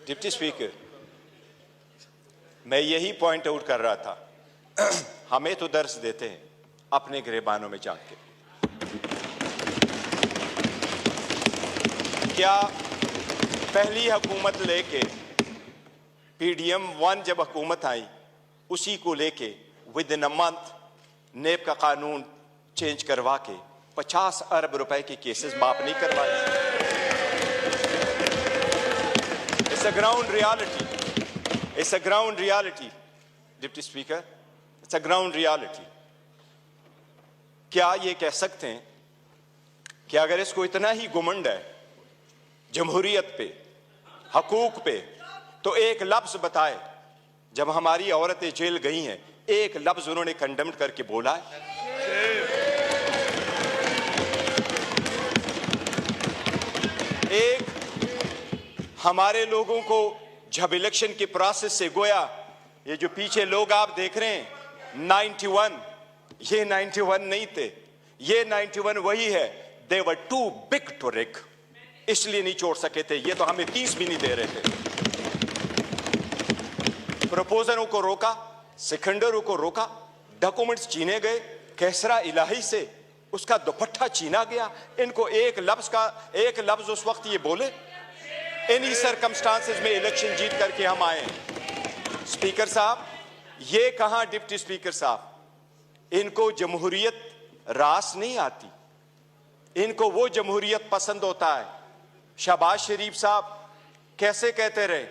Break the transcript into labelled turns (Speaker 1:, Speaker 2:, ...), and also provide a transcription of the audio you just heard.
Speaker 1: Deputy speaker, मैं यही point out कर रहा था। हमें तो दर्स देते हैं अपने गिरबानों में जाके। क्या पहली हुकूमत लेके PDM 1 जब हुकूमत आई, उसी को लेके विद इन अ मंथ नेब का कानून चेंज करवा के 50 अरब रुपए के केसेस माफ नहीं करवाए? It's a ground reality, it's a ground reality deputy speaker, it's a ground reality. क्या ये कह सकते हैं कि अगर इसको इतना ही घुमंड है जमहूरियत पे, हकूक पे, तो एक लफ्ज बताए जब हमारी औरतें जेल गई हैं, एक लफ्ज उन्होंने कंडेम करके बोला है? एक हमारे लोगों को जब इलेक्शन के प्रोसेस से गोया, ये जो पीछे लोग आप देख रहे हैं 91, ये 91 नहीं थे, ये 91 वही है। दे वर टू बिग टू रिग, इसलिए नहीं छोड़ सके थे। ये तो हमें 30 भी नहीं दे रहे थे। प्रपोजलों को रोका, सिकंदरों को रोका, डॉक्यूमेंट्स छीने गए, कैसरा इलाही से उसका दुपट्टा छीना गया। इनको एक लफ्ज उस वक्त ये बोले, इन्हीं सर्कमस्टांसेस में इलेक्शन जीत करके हम आए। स्पीकर साहब, ये कहां डिप्टी स्पीकर साहब, इनको जमहूरियत रास नहीं आती, इनको वो जमहूरियत पसंद होता है। शहबाज शरीफ साहब कैसे कहते रहे,